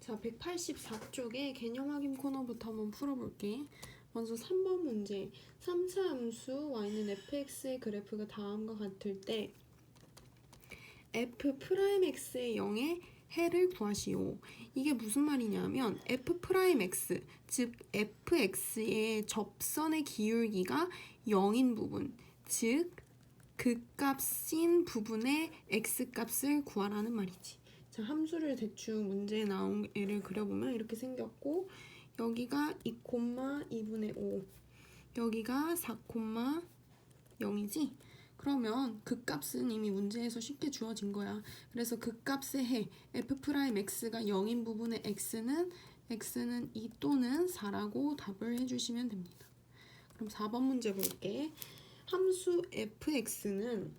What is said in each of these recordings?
자, 184쪽에 개념 확인 코너부터 한번 풀어볼게. 먼저 3번 문제. 3차 함수 y는 fx의 그래프가 다음과 같을 때 f'x의 0의 해를 구하시오. 이게 무슨 말이냐면 f'x, 즉 fx의 접선의 기울기가 0인 부분, 즉 극값인 부분의 x값을 구하라는 말이지. 자, 함수를 대충 문제에 나온 애를 그려보면 이렇게 생겼고, 여기가 2,2분의 5, 여기가 4,0이지? 그러면 극값은 이미 문제에서 쉽게 주어진 거야. 그래서 극값의 해 f'x가 0인 부분의 x는 2 또는 4라고 답을 해주시면 됩니다. 그럼 4번 문제 볼게. 함수 fx는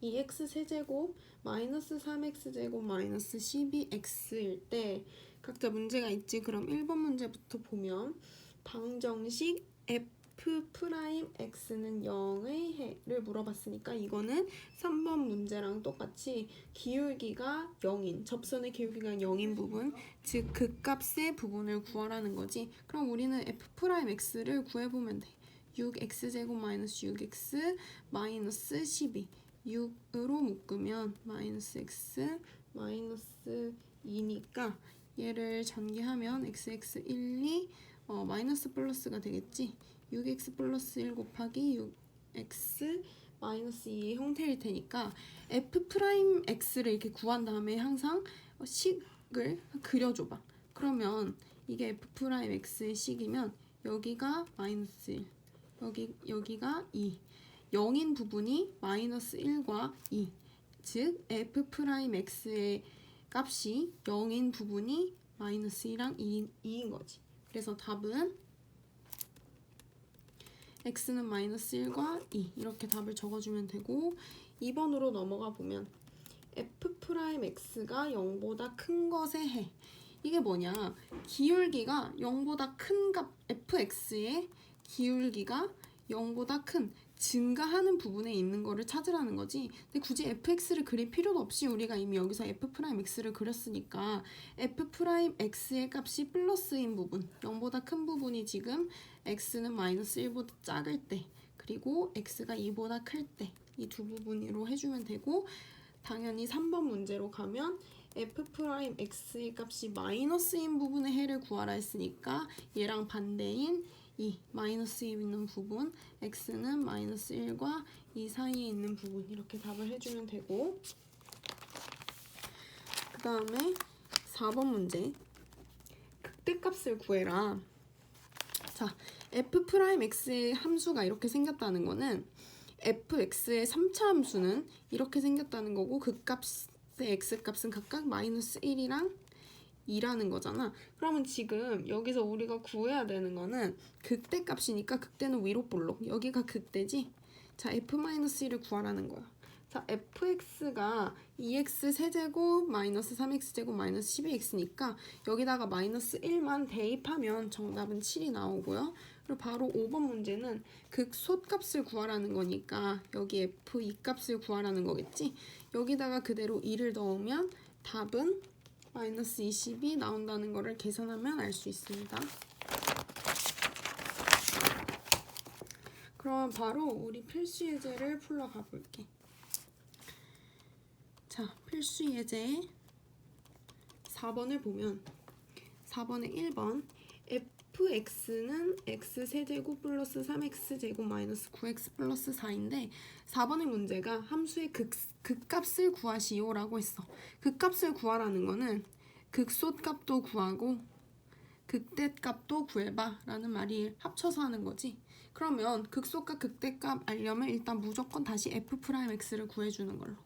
2x 세제곱 마이너스 3x제곱 마이너스 12x일 때 각자 문제가 있지. 그럼 1번 문제부터 보면 방정식 f'x는 0의 해를 물어봤으니까 이거는 3번 문제랑 똑같이 기울기가 0인, 접선의 기울기가 0인 부분, 즉 극값의 부분을 구하라는 거지. 그럼 우리는 f'x를 구해보면 돼. 6x제곱 마이너스 6x 마이너스 12, 6으로 묶으면 마이너스 x 마이너스 2니까 얘를 전개하면 xx 1, 2 마이너스 플러스가 되겠지. 6x 플러스 1 곱하기 6x 마이너스 2의 형태일 테니까 f'x를 이렇게 구한 다음에 항상 식을 그려줘봐. 그러면 이게 f'x의 식이면 여기가 마이너스 1, 여기가 2, 0인 부분이 마이너스 1과 2, 즉 f'x의 값이 0인 부분이 마이너스 1이랑 2인 거지. 그래서 답은 x는 마이너스 1과 2 이렇게 답을 적어주면 되고, 2번으로 넘어가 보면 f'x가 0보다 큰 것의 해. 이게 뭐냐, 기울기가 0보다 큰 값 fx의 기울기가 0보다 큰 증가하는 부분에 있는 거를 찾으라는 거지. 근데 굳이 fx를 그릴 필요도 없이 우리가 이미 여기서 f'x를 그렸으니까 f'x의 값이 플러스인 부분, 0보다 큰 부분이 지금 x는 마이너스 1보다 작을 때, 그리고 x가 2보다 클 때, 이 두 부분으로 해주면 되고, 당연히 3번 문제로 가면 f'x의 값이 마이너스인 부분의 해를 구하라 했으니까 얘랑 반대인 이 마이너스 2 있는 부분, x는 마이너스 1과 2 사이에 있는 부분, 이렇게 답을 해주면 되고, 그 다음에 4번 문제. 극대값을 구해라. 자, f'x의 함수가 이렇게 생겼다는 거는 fx의 3차 함수는 이렇게 생겼다는 거고, 극값의 x값은 각각 마이너스 1이랑 2라는 거잖아. 그러면 지금 여기서 우리가 구해야 되는 거는 극대값이니까 극대는 위로 볼록, 여기가 극대지. 자, f-1을 구하라는 거야. 자, fx가 2x 세제곱 마이너스 3x제곱 마이너스 12x니까 여기다가 마이너스 1만 대입하면 정답은 7이 나오고요. 그리고 바로 5번 문제는 극소값을 구하라는 거니까 여기 f2 값을 구하라는 거겠지. 여기다가 그대로 2를 넣으면 답은 마이너스 20이 나온다는 거를 계산하면 알 수 있습니다. 그럼 바로 우리 필수 예제를 풀러 가볼게. 자, 필수 예제 4번을 보면 4번에 1번 fx는 x세제곱 플러스 3x제곱 마이너스 9x 플러스 4인데 4번의 문제가 함수의 극값을 구하시오 라고 했어. 극값을 구하라는 거는 극소값도 구하고 극대값도 구해봐 라는 말이 합쳐서 하는 거지. 그러면 극소값 극대값 알려면 일단 무조건 다시 f'x를 구해주는 걸로.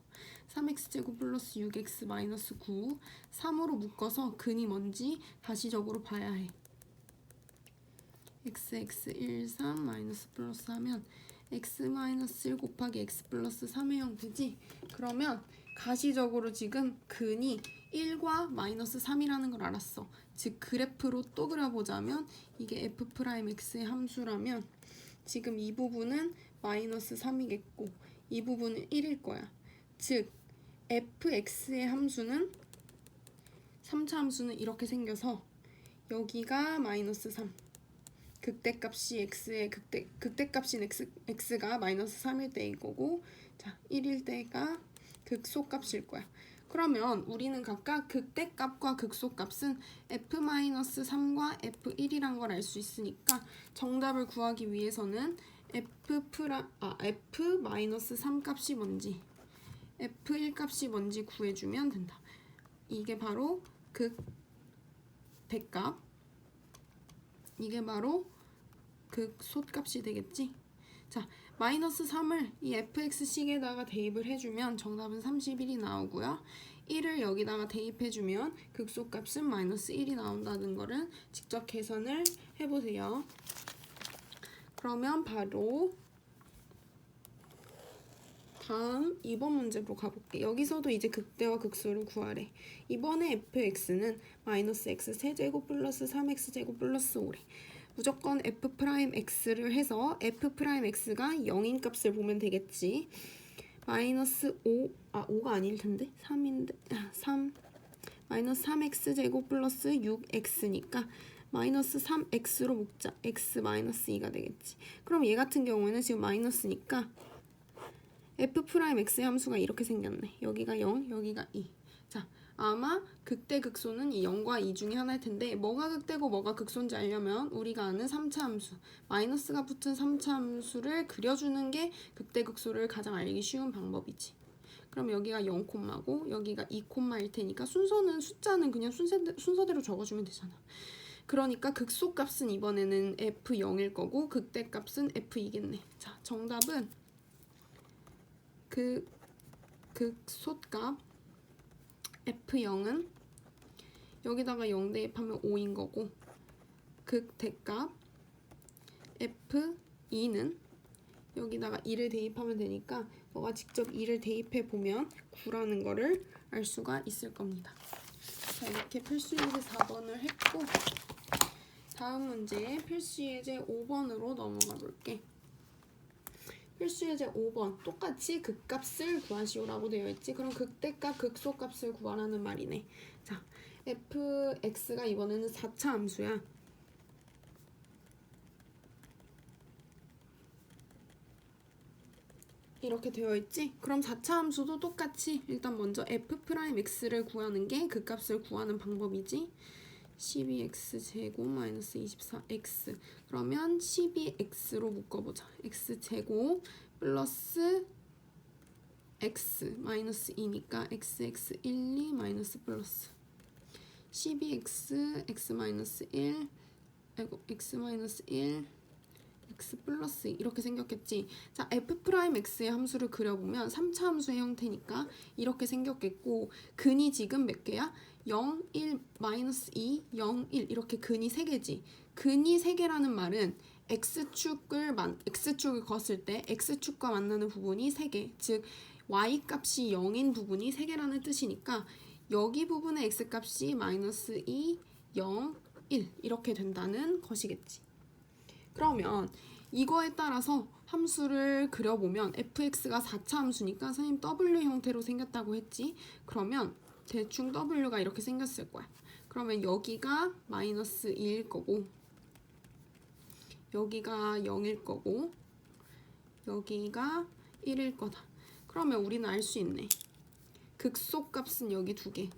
3x제곱 플러스 6x 마이너스 9, 3으로 묶어서 근이 뭔지 다시적으로 봐야 해. x 1, 3 마이너스 플러스 하면 x 마이너스 1 곱하기 x 플러스 3의 형태지. 그러면 가시적으로 지금 근이 1과 마이너스 3이라는 걸 알았어. 즉 그래프로 또 그려보자면 이게 f'x의 함수라면 지금 이 부분은 마이너스 3이겠고 이 부분은 1일 거야. 즉 fx의 함수는 3차 함수는 이렇게 생겨서 여기가 마이너스 3, 극대값이 x의 극대값인 x가 마이너스 3일 때인 거고, 자 1일 때가 극소값일 거야. 그러면 우리는 각각 극대값과 극소값은 f-3과 f1이란 걸 알 수 있으니까 정답을 구하기 위해서는 f-3 값이 뭔지, f1 값이 뭔지 구해주면 된다. 이게 바로 극대값, 이게 바로 극소값이 되겠지. 자, 마이너스 3을 이 fx식에다가 대입을 해주면 정답은 31이 나오고요. 1을 여기다가 대입해주면 극소값은 마이너스 1이 나온다는 거를 직접 계산을 해보세요. 그러면 바로 다음 2번 문제로 가볼게. 여기서도 이제 극대와 극소를 구하래. 이번에 fx는 마이너스 x 세제곱 플러스 3x제곱 플러스 5래. 무조건 f'x를 해서 f'x가 0인 값을 보면 되겠지. 마이너스 5가 아닐 텐데 3인데 3 마이너스 3x제곱 플러스 6x니까 마이너스 3x로 묶자. x 마이너스 2가 되겠지. 그럼 얘 같은 경우에는 지금 마이너스니까 f'x의 함수가 이렇게 생겼네. 여기가 0, 여기가 2. 자, 아마 극대 극소는 이 0과 2 중에 하나일 텐데 뭐가 극대고 뭐가 극소인지 알려면 우리가 아는 3차 함수, 마이너스가 붙은 3차 함수를 그려주는 게 극대 극소를 가장 알기 쉬운 방법이지. 그럼 여기가 0, 고 여기가 2, 일 테니까 숫자는 그냥 순서대로 적어주면 되잖아. 그러니까 극소값은 이번에는 f0일 거고 극대값은 f2겠네. 자, 정답은 극소값 f0은 여기다가 0 대입하면 5인 거고, 극대값 f2는 여기다가 2를 대입하면 되니까 너가 직접 2를 대입해 보면 9라는 거를 알 수가 있을 겁니다. 자, 이렇게 필수예제 4번을 했고, 다음 문제 필수예제 5번으로 넘어가 볼게. 필수예제 5번 똑같이 극값을 구하시오라고 되어 있지. 그럼 극대값, 극소값을 구하라는 말이네. 자, fx가 이번에는 4차 함수야. 이렇게 되어 있지. 그럼 4차 함수도 똑같이 일단 먼저 f'x를 구하는 게 극값을 구하는 방법이지. 12x제곱 마이너스 24x. 그러면 12x로 묶어보자. x제곱 플러스 x 마이너스 2니까 xx 1, 2 마이너스 플러스 12x x 마이너스 1 x 마이너스 1 x 플러스 2 이렇게 생겼겠지. 자, f'x의 함수를 그려보면 3차 함수의 형태니까 이렇게 생겼겠고, 근이 지금 몇 개야? 0, 1, 마이너스 2, 0, 1 이렇게 근이 3개지. 근이 3개라는 말은 x축을 걷을 때 x축과 만나는 부분이 3개, 즉 y값이 0인 부분이 3개라는 뜻이니까 여기 부분의 x값이 마이너스 2, 0, 1 이렇게 된다는 것이겠지. 그러면 이거에 따라서 함수를 그려보면 fx가 4차 함수니까 선생님 w 형태로 생겼다고 했지. 그러면 대충 w가 이렇게 생겼을 거야. 그러면 여기가 마이너스 2일 거고, 여기가 0일 거고, 여기가 1일 거다. 그러면 우리는 알 수 있네. 극소값은 여기 2개.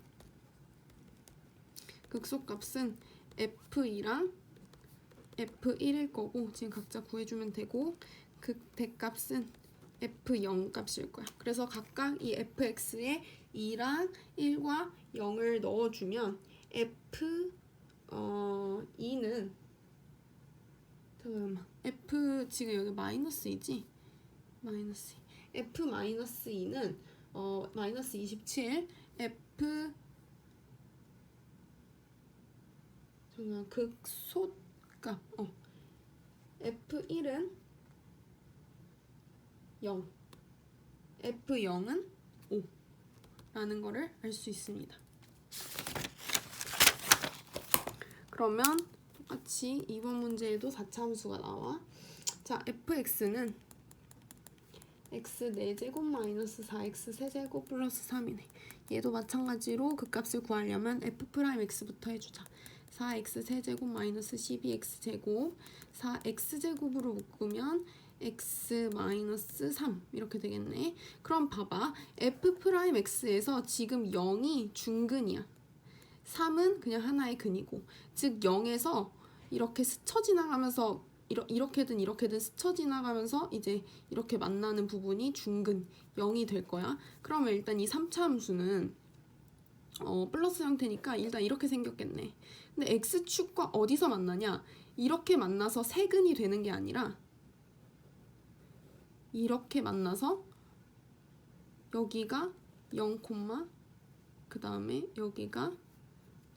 극소값은 f2랑 f1일 거고 지금 각자 구해주면 되고, 극대값은 f0 값일 거야. 그래서 각각 이 fx에 2랑 1과 0을 넣어주면 f2는 잠깐만, f 지금 여기 마이너스이지? 마이너스 2. f-2는 마이너스 27, 잠깐만, 극소값 f1은 0, f0은 5 라는 거를 알 수 있습니다. 그러면 똑같이 이번 문제에도 4차 함수가 나와. 자, fx는 x 4제곱 마이너스 4x 세제곱 플러스 3이네. 얘도 마찬가지로 극값을 구하려면 f'x부터 해주자. 4x 세제곱 마이너스 12x제곱 4x제곱으로 묶으면 x 마이너스 3 이렇게 되겠네. 그럼 봐봐. f'x에서 지금 0이 중근이야. 3은 그냥 하나의 근이고, 즉 0에서 이렇게 스쳐 지나가면서 이렇게든 스쳐 지나가면서 이제 이렇게 만나는 부분이 중근 0이 될 거야. 그러면 일단 이 3차 함수는 플러스 형태니까 일단 이렇게 생겼겠네. 근데 x축과 어디서 만나냐? 이렇게 만나서 세근이 되는 게 아니라 이렇게 만나서 여기가 0, 그 다음에 여기가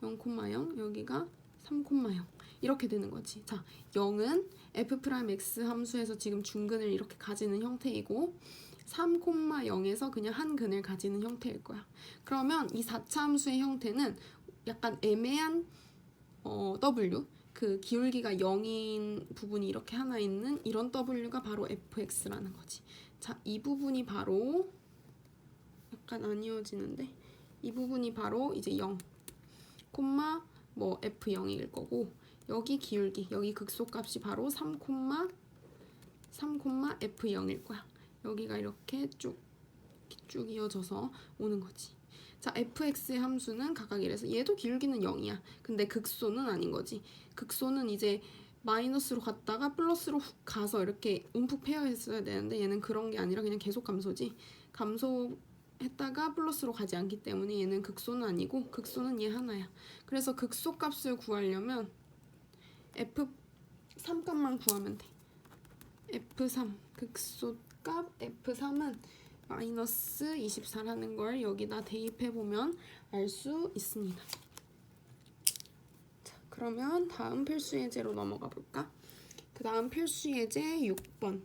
0,0, 여기가 3,0 이렇게 되는 거지. 자, 0은 f'x 함수에서 지금 중근을 이렇게 가지는 형태이고 3,0에서 그냥 한 근을 가지는 형태일 거야. 그러면 이 4차 함수의 형태는 약간 애매한 w, 그 기울기가 0인 부분이 이렇게 하나 있는 이런 w가 바로 fx라는 거지. 자, 이 부분이 바로 약간 안 이어지는데 이 부분이 바로 이제 0, 콤마 뭐 f0일 거고, 여기 기울기, 여기 극소값이 바로 3, f0일 거야. 여기가 이렇게 쭉 이어져서 오는 거지. 자, fx의 함수는 각각 이래서 얘도 기울기는 0이야. 근데 극소는 아닌 거지. 극소는 이제 마이너스로 갔다가 플러스로 훅 가서 이렇게 움푹 패여 있어야 되는데 얘는 그런 게 아니라 그냥 계속 감소지. 감소했다가 플러스로 가지 않기 때문에 얘는 극소는 아니고 극소는 얘 하나야. 그래서 극소값을 구하려면 f3 값만 구하면 돼. f3 극소값 f3은 마이너스 24라는 걸 여기다 대입해보면 알 수 있습니다. 자, 그러면 다음 필수 예제로 넘어가 볼까? 그 다음 필수 예제 6번.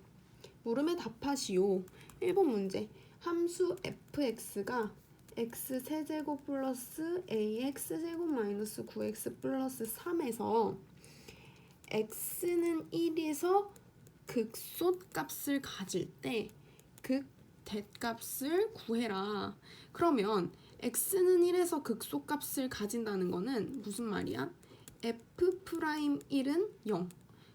물음에 답하시오. 1번 문제. 함수 fx가 x 세제곱 플러스 ax제곱 마이너스 9x 플러스 3에서 x는 1에서 극소값을 가질 때 극대값을 구해라. 그러면 x는 1에서 극소값을 가진다는 거는 무슨 말이야? f'1은 0.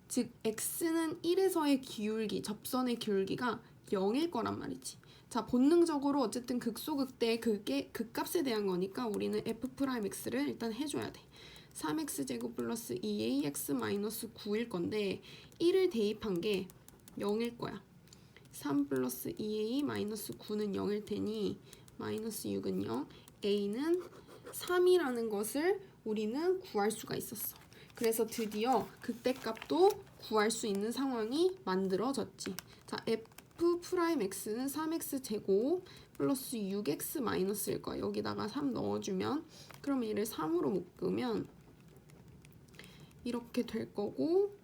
즉 x는 1에서의 기울기, 접선의 기울기가 0일 거란 말이지. 자, 본능적으로 어쨌든 극소극대 그게 극값에 대한 거니까 우리는 f'x를 일단 해줘야 돼. 3x제곱 플러스 2ax 마이너스 9일 건데 1을 대입한 게 0일 거야. 3 플러스 2a 마이너스 9는 0일 테니 마이너스 6은 0, a는 3이라는 것을 우리는 구할 수가 있었어. 그래서 드디어 극대값도 구할 수 있는 상황이 만들어졌지. 자, f'x는 3x제곱 플러스 6x 마이너스일 거야. 여기다가 3 넣어주면, 그럼 얘를 3으로 묶으면 이렇게 될 거고,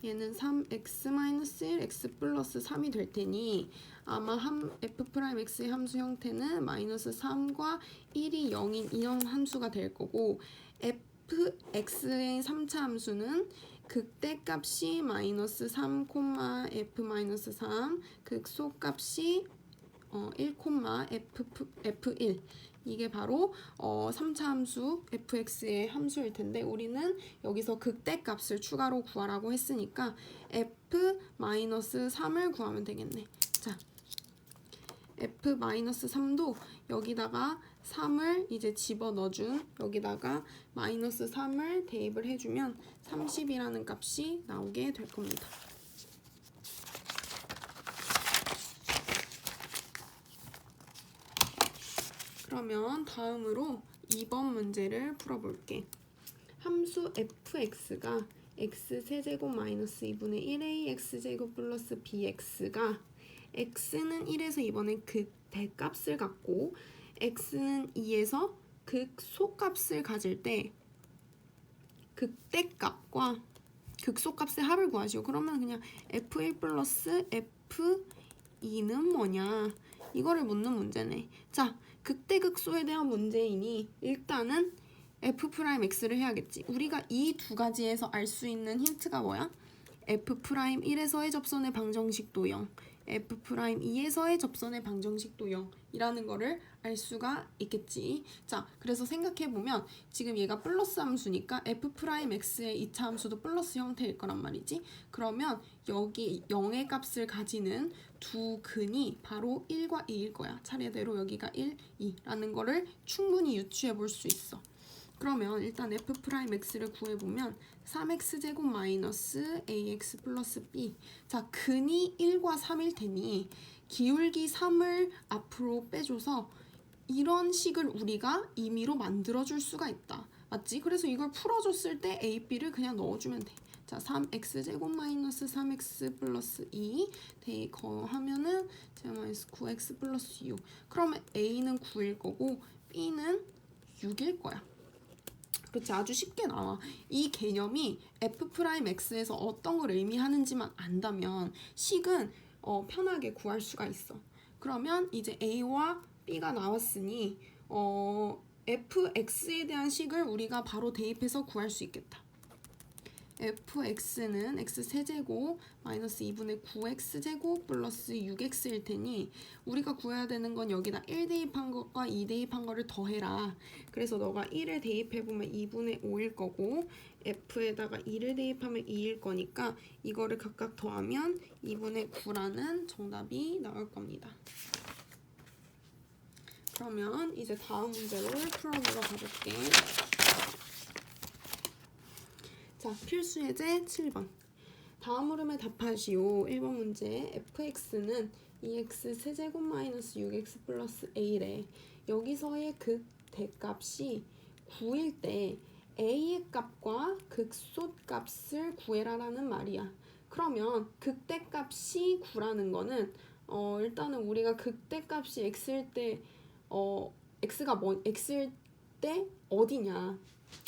얘는 3x-1, x 플러스 3이 될 테니 아마 f'x의 함수 형태는 마이너스 3과 1이 0인 이런 함수가 될 거고, fx의 3차 함수는 극대값이 마이너스 3, f-3, 극소값이 1, f1. 이게 바로 3차 함수 fx의 함수일 텐데 우리는 여기서 극대값을 추가로 구하라고 했으니까 f-3을 구하면 되겠네. 자, f-3도 여기다가 3을 이제 집어넣어준 여기다가 마이너스 3을 대입을 해주면 30이라는 값이 나오게 될 겁니다. 그러면 다음으로 2번 문제를 풀어볼게. 함수 fx가 x세제곱 마이너스 2분의 1a x제곱 플러스 bx가 x는 1에서 이번엔 극대값을 갖고 x는 2에서 극소값을 가질 때 극대값과 극소값의 합을 구하시오. 그러면 그냥 f1 플러스 f2는 뭐냐, 이거를 묻는 문제네. 자, 극대극소에 대한 문제이니 일단은 f'x를 해야겠지. 우리가 이 두 가지에서 알 수 있는 힌트가 뭐야? f'1에서의 접선의 방정식도 0, F'2에서의 접선의 방정식도 0이라는 거를 알 수가 있겠지. 자, 그래서 생각해보면 지금 얘가 플러스 함수니까 F'X의 2차 함수도 플러스 형태일 거란 말이지. 그러면 여기 0의 값을 가지는 두 근이 바로 1과 2일 거야. 차례대로 여기가 1, 2라는 거를 충분히 유추해 볼 수 있어. 그러면 일단 F'X를 구해보면 3x제곱 마이너스 ax 플러스 b. 자, 근이 1과 3일 테니 기울기 3을 앞으로 빼줘서 이런 식을 우리가 임의로 만들어줄 수가 있다. 맞지? 그래서 이걸 풀어줬을 때 a, b를 그냥 넣어주면 돼. 자, 3x제곱 마이너스 3x 플러스 2 거하면은 제곱 마이너스 9x 플러스 6. 그러면 a는 9일 거고 b는 6일 거야. 그렇지, 아주 쉽게 나와. 이 개념이 F'X에서 어떤 걸 의미하는지만 안다면 식은 편하게 구할 수가 있어. 그러면 이제 A와 B가 나왔으니 Fx에 대한 식을 우리가 바로 대입해서 구할 수 있겠다. Fx는 x세제곱 마이너스 2분의 9x제곱 플러스 6x일 테니 우리가 구해야 되는 건 여기다 1 대입한 것과 2 대입한 거를 더해라. 그래서 너가 1을 대입해보면 2분의 5일 거고 F에다가 2를 대입하면 2일 거니까 이거를 각각 더하면 2분의 9라는 정답이 나올 겁니다. 그러면 이제 다음 문제를 풀어보러 가볼게. 자, 필수 예제 7번. 다음 흐름에 답하시오. 1번 문제. fx는 2x 세제곱 마이너스 6x 플러스 a래. 여기서의 극 대값이 9일 때 a의 값과 극소값을 구해라라는 말이야. 그러면 극대값이 9라는 거는 일단은 우리가 극대값이 x일 때 x가 x일 때 어디냐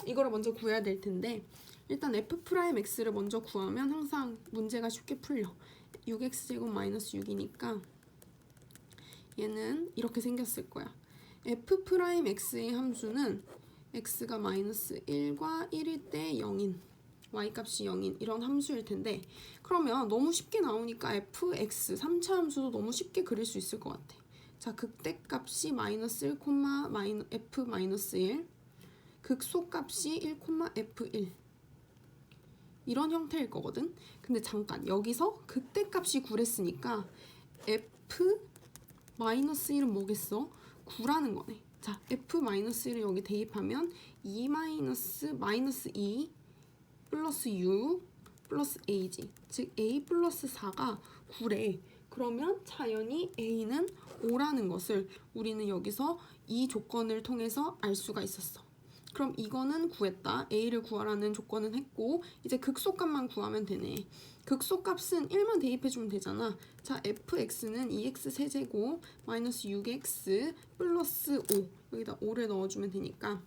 이거를 먼저 구해야 될 텐데 일단 F'X를 먼저 구하면 항상 문제가 쉽게 풀려. 6x제곱 마이너스 6이니까 얘는 이렇게 생겼을 거야. F'X의 함수는 x가 마이너스 1과 1일 때 0인 y값이 0인 이런 함수일 텐데 그러면 너무 쉽게 나오니까 fx 3차 함수도 너무 쉽게 그릴 수 있을 것 같아. 자, 극대값이 마이너스 1, f 마이너스 1 극소값이 1, f1 이런 형태일 거거든. 근데 잠깐 여기서 극대값이 9랬으니까 f-1은 뭐겠어? 9라는 거네. 자, f-1을 여기 대입하면 2 마이너스 2 플러스 6 플러스 a지. 즉 a 플러스 4가 9래. 그러면 자연히 a는 5라는 것을 우리는 여기서 이 조건을 통해서 알 수가 있었어. 그럼 이거는 구했다. a를 구하라는 조건은 했고 이제 극소값만 구하면 되네. 극소값은 1만 대입해주면 되잖아. 자, fx는 2x 세제곱 마이너스 6x 플러스 5 여기다 5를 넣어주면 되니까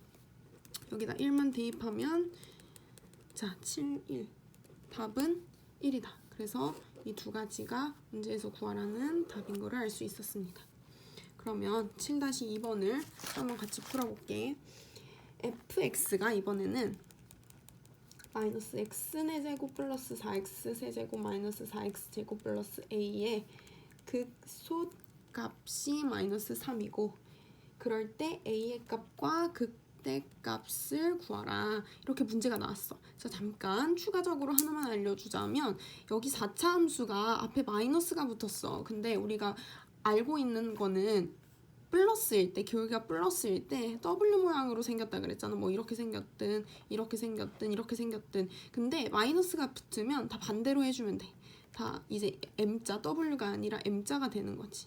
여기다 1만 대입하면 자, 7, 1 답은 1이다. 그래서 이 두 가지가 문제에서 구하라는 답인 거를 알 수 있었습니다. 그러면 7-2번을 한번 같이 풀어볼게. fx가 이번에는 마이너스 x의 제곱 플러스 4x 세제곱 마이너스 4x 제곱 플러스 a의 극소값이 마이너스 3이고 그럴 때 a의 값과 극대값을 구하라. 이렇게 문제가 나왔어. 자, 잠깐 추가적으로 하나만 알려주자면 여기 4차 함수가 앞에 마이너스가 붙었어. 근데 우리가 알고 있는 거는 플러스일 때, 기울기가 플러스일 때 W 모양으로 생겼다 그랬잖아. 뭐 이렇게 생겼든 이렇게 생겼든 이렇게 생겼든 근데 마이너스가 붙으면 다 반대로 해주면 돼. 다 이제 M자, W가 아니라 M자가 되는 거지.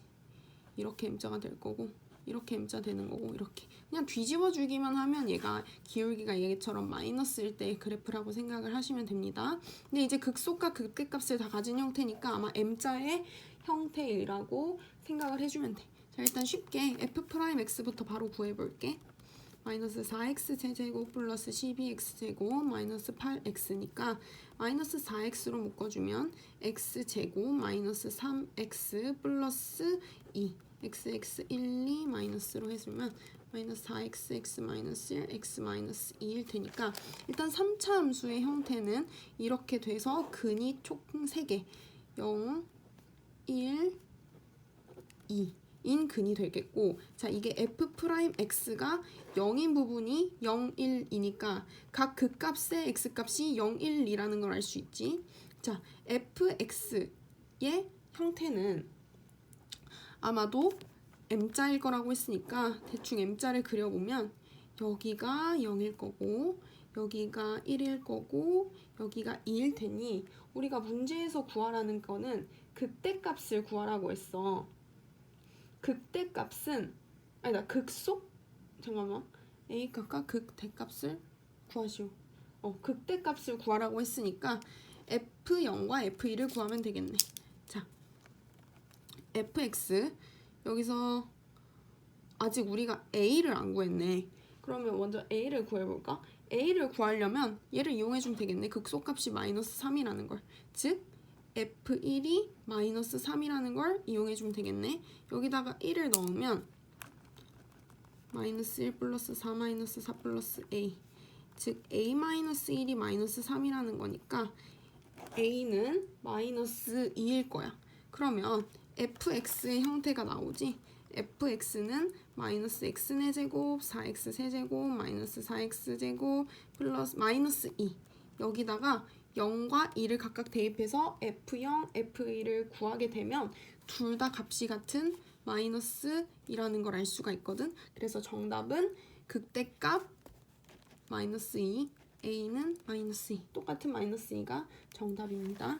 이렇게 M자가 될 거고 이렇게 M자 되는 거고 이렇게 그냥 뒤집어 주기만 하면 얘가 기울기가 얘처럼 마이너스일 때 그래프라고 생각을 하시면 됩니다. 근데 이제 극소값, 극대값을 다 가진 형태니까 아마 M자의 형태라고 생각을 해주면 돼. 자, 일단 쉽게 F'X부터 바로 구해볼게. 마이너스 4x 제곱 플러스 12x제곱 마이너스 8x니까 마이너스 4x로 묶어주면 x제곱 마이너스 3x 플러스 2 xx 1, 2 마이너스로 해주면 마이너스 4xx 마이너스 1 x 마이너스 2일 테니까 일단 3차 함수의 형태는 이렇게 돼서 근이 총 3개 0, 1, 1, 2 인 근이 되겠고, 자 이게 f'x가 0인 부분이 0, 1이니까 각 극값의 x값이 0, 1, 2라는 걸 알 수 있지. 자 fx의 형태는 아마도 m자일 거라고 했으니까 대충 m자를 그려보면 여기가 0일 거고 여기가 1일 거고 여기가 2일 테니 우리가 문제에서 구하라는 거는 극대값을 구하라고 했어. 극대값은 아니다 극속? 잠깐만 a 값과 극대값을 구하시오. 극대값을 구하라고 했으니까 f0과 f1을 구하면 되겠네. 자 fx 여기서 아직 우리가 a를 안 구했네. 그러면 먼저 a를 구해볼까? a를 구하려면 얘를 이용해주면 되겠네. 극소값이 마이너스 3이라는 걸. 즉 f1이 마이너스 3이라는 걸 이용해주면 되겠네. 여기다가 1을 넣으면 마이너스 1 플러스 4 마이너스 4 플러스 a, 즉 a 마이너스 1이 마이너스 3이라는 거니까 a는 마이너스 2일 거야. 그러면 fx의 형태가 나오지. fx는 마이너스 x의 제곱 4x 세제곱 마이너스 4x 제곱 플러스 마이너스 2, 여기다가 0과 2를 각각 대입해서 f0, f1을 구하게 되면 둘 다 값이 같은 마이너스이라는 걸 알 수가 있거든. 그래서 정답은 극대값 마이너스 2, a는 마이너스 2, 똑같은 마이너스 2가 정답입니다.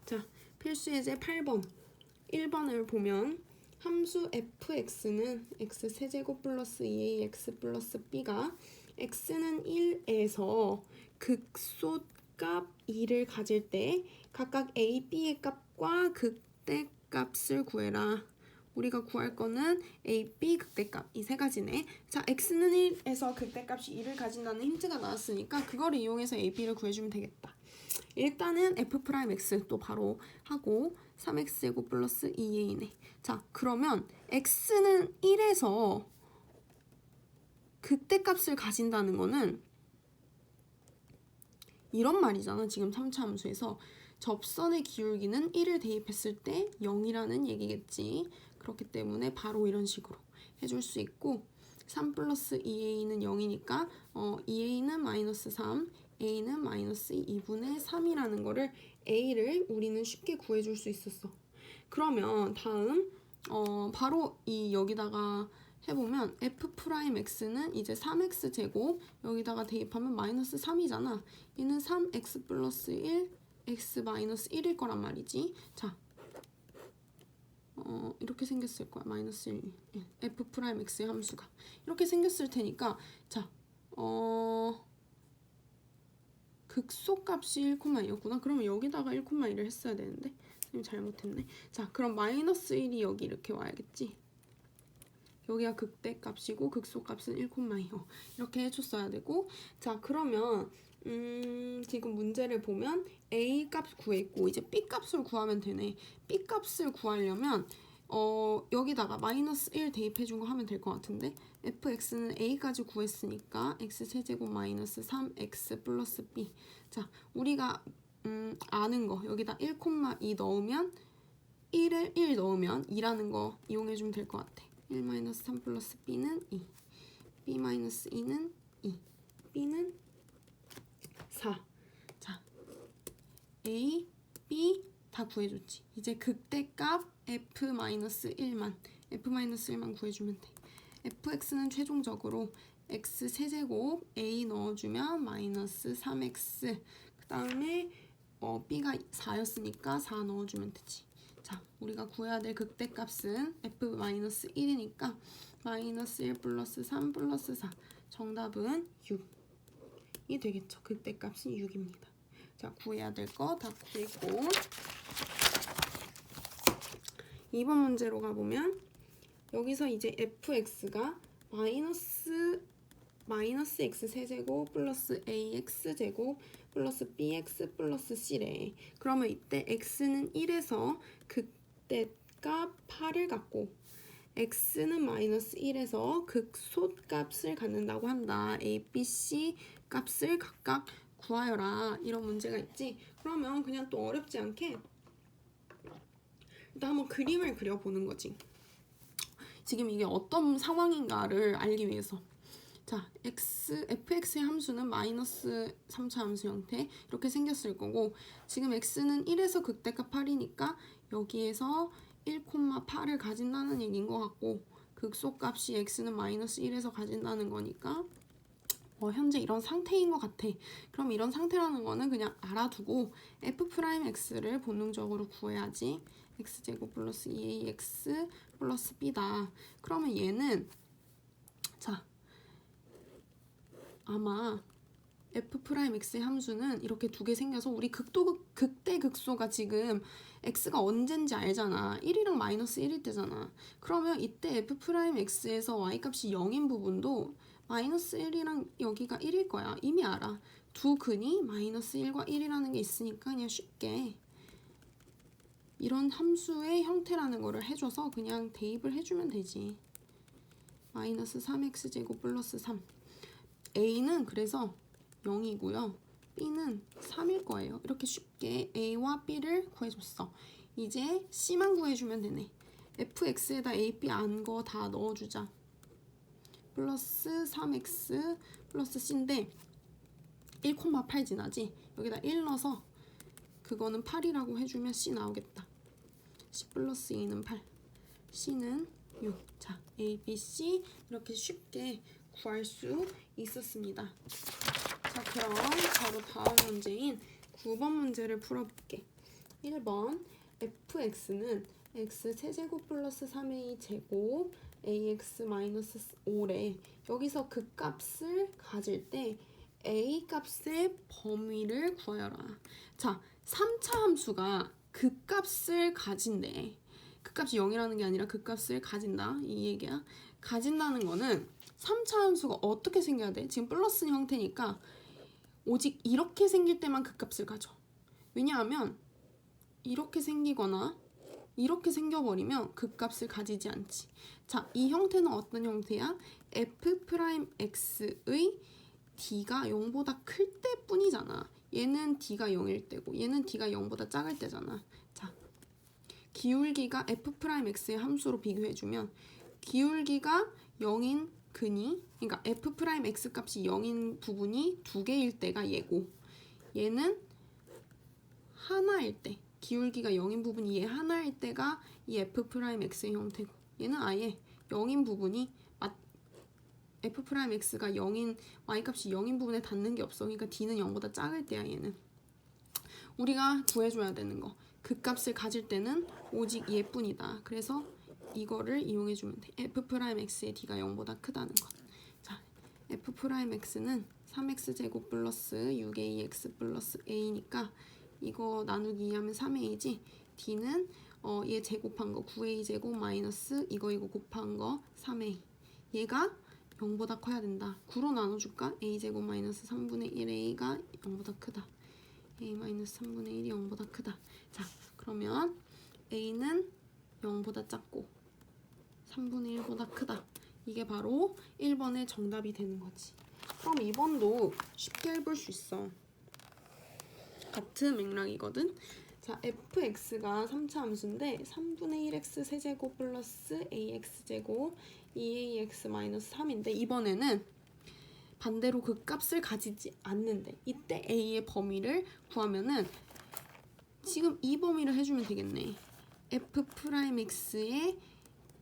자, 필수예제 8번. 1번을 보면 함수 fx는 x 세제곱 플러스 2ax 플러스 b가 x는 1에서 극소값 2를 가질 때 각각 a, b의 값과 극대값을 구해라. 우리가 구할 거는 a, b 극대값 이 세 가지네. 자, x는 1에서 극대값이 2를 가진다는 힌트가 나왔으니까 그거를 이용해서 a, b를 구해주면 되겠다. 일단은 f'x 또 바로 하고 3x제곱 플러스 2a네. 자, 그러면 x는 1에서 극대값을 가진다는 거는 이런 말이잖아. 지금 3차 함수에서 접선의 기울기는 1을 대입했을 때 0이라는 얘기겠지. 그렇기 때문에 바로 이런 식으로 해줄 수 있고 3 플러스 2a는 0이니까 2a는 마이너스 3, a는 마이너스 2분의 3이라는 거를 a를 우리는 쉽게 구해줄 수 있었어. 그러면 다음 바로 이 여기다가 해보면 f'x는 이제 3x 제곱 여기다가 대입하면 마이너스 3이잖아. 얘는 3x 플러스 1, x 마이너스 1일 거란 말이지. 자, 이렇게 생겼을 거야. 마이너스 1, f'x의 함수가 이렇게 생겼을 테니까 자, 극소값이 1,2였구나. 그러면 여기다가 1,2를 했어야 되는데 잘못했네. 자, 그럼 마이너스 1이 여기 이렇게 와야겠지. 여기가 극대값이고 극소값은 1,2. 이렇게 해줬어야 되고. 자, 그러면 지금 문제를 보면 a 값 구했고 이제 b 값을 구하면 되네. b 값을 구하려면 여기다가 마이너스 1 대입해준 거 하면 될 것 같은데 fx는 a까지 구했으니까 x 세제곱 마이너스 3x 플러스 b. 자, 우리가 아는 거 여기다 1,2 넣으면 1을 1 넣으면 2라는 거 이용해주면 될 것 같아. 1 마이너스 3 플러스 b는 2, b 마이너스 2는 2, b는 4. 자, a, b 다 구해줬지. 이제 극대값 f-1만 구해주면 돼. fx는 최종적으로 x 세제곱 a 넣어주면 마이너스 3x, 그 다음에 b가 4였으니까 4 넣어주면 되지. 자, 우리가 구해야 될 극대값은 f-1이니까 마이너스 1 플러스 3 플러스 4, 정답은 6이 되겠죠. 극대값은 6입니다. 자, 구해야 될 거 다 구했고 2번 문제로 가보면 여기서 이제 fx가 마이너스 x 세제곱 플러스 ax 제곱 플러스 bx 플러스 c래. 그러면 이때 x는 1에서 극대값 8을 갖고 x는 마이너스 1에서 극소값을 갖는다고 한다. a, b, c 값을 각각 구하여라 이런 문제가 있지. 그러면 그냥 또 어렵지 않게 일단 한번 그림을 그려보는 거지. 지금 이게 어떤 상황인가를 알기 위해서. 자, fx의 함수는 마이너스 3차 함수 형태 이렇게 생겼을 거고, 지금 x는 1에서 극대값 8이니까 여기에서 1,8을 가진다는 얘기인 것 같고, 극소값이 x는 마이너스 1에서 가진다는 거니까 현재 이런 상태인 것 같아. 그럼 이런 상태라는 거는 그냥 알아두고 f'x를 본능적으로 구해야지. x제곱 플러스 2ax 플러스 b다. 그러면 얘는 자, 아마 f'x의 함수는 이렇게 두 개 생겨서 우리 극대 극소가 지금 x가 언젠지 알잖아. 1이랑 마이너스 1일 때잖아. 그러면 이때 f'x에서 y값이 0인 부분도 마이너스 1이랑 여기가 1일 거야. 이미 알아. 두 근이 마이너스 1과 1이라는 게 있으니까 그냥 쉽게 이런 함수의 형태라는 거를 해줘서 그냥 대입을 해주면 되지. 마이너스 3x제곱 플러스 3. a는 그래서 0이고요. b는 3일 거예요. 이렇게 쉽게 a와 b를 구해줬어. 이제 c만 구해주면 되네. fx에다 a, b 안 거 다 넣어주자. 플러스 3x 플러스 c인데 1,8 지나지? 여기다 1 넣어서 그거는 8이라고 해주면 c 나오겠다. c 플러스 2는 8, c는 6. 자, a, b, c 이렇게 쉽게 구할 수 있었습니다. 자, 그럼 바로 다음 문제인 9번 문제를 풀어볼게. 1번 fx는 x 세제곱 플러스 3a 제곱 ax 마이너스 5래. 여기서 그 값을 가질 때 a 값의 범위를 구하여라. 자, 3차 함수가 그 값을 가진대. 그 값이 0이라는 게 아니라 그 값을 가진다. 이 얘기야. 가진다는 거는 3차 함수가 어떻게 생겨야 돼? 지금 플러스 형태니까 오직 이렇게 생길 때만 그 값을 가져. 왜냐하면 이렇게 생기거나 이렇게 생겨버리면 그 값을 가지지 않지. 자, 이 형태는 어떤 형태야? f'x의 d가 0보다 클 때뿐이잖아. 얘는 d가 0일 때고 얘는 d가 0보다 작을 때잖아. 자, 기울기가 f'x의 함수로 비교해주면 기울기가 0인 근이, 그러니까 f'x 값이 0인 부분이 두 개일 때가 얘고, 얘는 하나일 때, 기울기가 0인 부분이 얘 하나일 때가 이 f'x의 형태고, 얘는 아예 0인 부분이 f'x가 0인 y값이 0인 부분에 닿는 게 없어. 그러니까 d는 0보다 작을 때야. 얘는 우리가 구해줘야 되는 거, 그 값을 가질 때는 오직 얘뿐이다. 그래서 이거를 이용해주면 돼. f'x의 d가 0보다 크다는 것. 자, f'x는 3x제곱 플러스 6ax 플러스 a니까 이거 나누기 2하면 3a지. d는 얘 제곱한 거 9a제곱 마이너스 이거 곱한 거 3a. 얘가 0보다 커야 된다. 9로 나눠줄까? a제곱 마이너스 3분의 1a가 0보다 크다. a 마이너스 3분의 1이 0보다 크다. 자, 그러면 a는 0보다 작고 3분의 1보다 크다. 이게 바로 1번의 정답이 되는 거지. 그럼 2번도 쉽게 해볼 수 있어. 같은 맥락이거든. 자, fx가 3차 함수인데 3분의 1x 세제곱 플러스 ax제곱 2ax 마이너스 3인데 이번에는 반대로 그 값을 가지지 않는데 이때 a의 범위를 구하면은 지금 이 범위를 해주면 되겠네. f'x의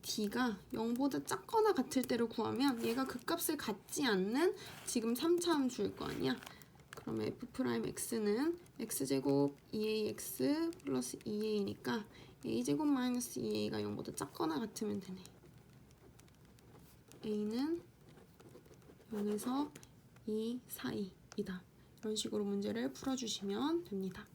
d가 0보다 작거나 같을 때를 구하면 얘가 그 값을 갖지 않는 지금 3차 함수일 거 아니야. 그러면 f'x는 x제곱 2ax 플러스 2a니까 a제곱 마이너스 2a가 0보다 작거나 같으면 되네. a는 0에서 2 사이이다. 이런 식으로 문제를 풀어주시면 됩니다.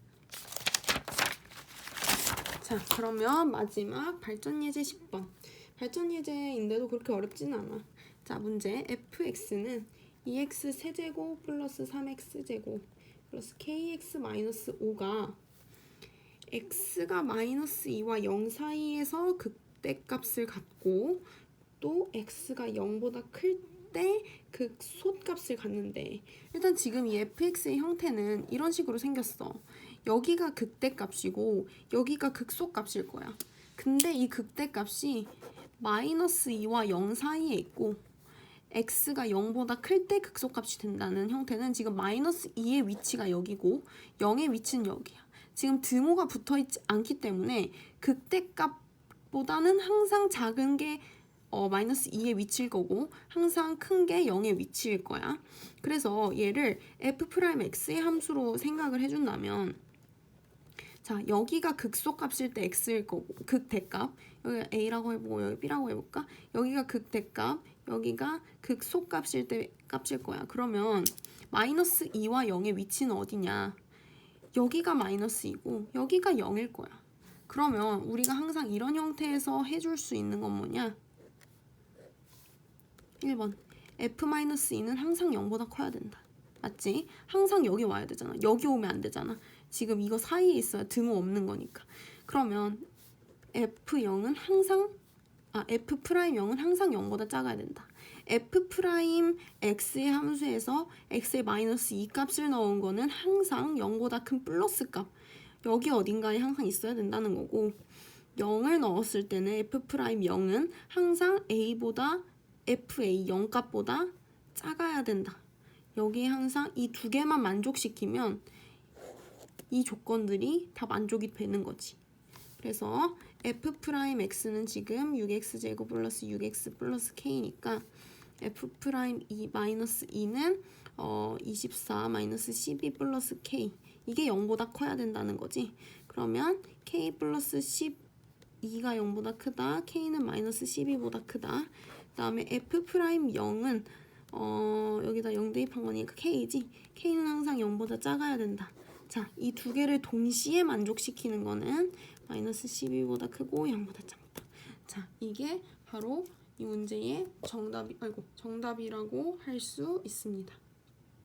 자, 그러면 마지막 발전예제 10번. 발전예제인데도 그렇게 어렵지는 않아. 자, 문제 fx는 2x 세제곱 플러스 3x제곱 플러스 kx 마이너스 5가 x가 마이너스 2와 0 사이에서 극대값을 갖고 또 x가 0보다 클 때 극소값을 갖는데 일단 지금 이 fx의 형태는 이런 식으로 생겼어. 여기가 극대값이고 여기가 극소값일 거야. 근데 이 극대값이 마이너스 2와 0 사이에 있고 x가 0보다 클 때 극소값이 된다는 형태는 지금 마이너스 2의 위치가 여기고 0의 위치는 여기야. 지금 드모가 붙어있지 않기 때문에 극대값보다는 항상 작은 게 마이너스 2의 위치일 거고 항상 큰 게 0의 위치일 거야. 그래서 얘를 f'x의 함수로 생각을 해준다면 자, 여기가 극소값일 때 x일 거고 극대값 여기가 a라고 해보고 여기 b라고 해볼까? 여기가 극대값 여기가 극소값일 때 값일 거야. 그러면 마이너스 2와 0의 위치는 어디냐? 여기가 마이너스 2고 여기가 0일 거야. 그러면 우리가 항상 이런 형태에서 해줄 수 있는 건 뭐냐? 1번 f-2는 항상 0보다 커야 된다. 맞지? 항상 여기 와야 되잖아. 여기 오면 안 되잖아. 지금 이거 사이에 있어야 드모 없는 거니까. 그러면 f0은 항상 f'0은 항상 0보다 작아야 된다. f'x의 함수에서 x의 마이너스 2 값을 넣은 거는 항상 0보다 큰 플러스 값. 여기 어딘가에 항상 있어야 된다는 거고 0을 넣었을 때는 f'0은 항상 a보다 fa 0 값보다 작아야 된다. 여기에 항상 이 두 개만 만족시키면 이 조건들이 다 만족이 되는 거지. 그래서 f'x는 지금 6x제곱 플러스 6x 플러스 k니까 f'2 마이너스 2는 24 마이너스 12 플러스 k 이게 0보다 커야 된다는 거지. 그러면 k 플러스 12가 0보다 크다. k는 마이너스 12보다 크다. 그 다음에 f'0은 여기다 0 대입한 거니까 k지. k는 항상 0보다 작아야 된다. 자, 이 두 개를 동시에 만족시키는 거는 마이너스 12보다 크고 0보다 작다. 자, 이게 바로 이 문제의 정답이라고 할 수 있습니다.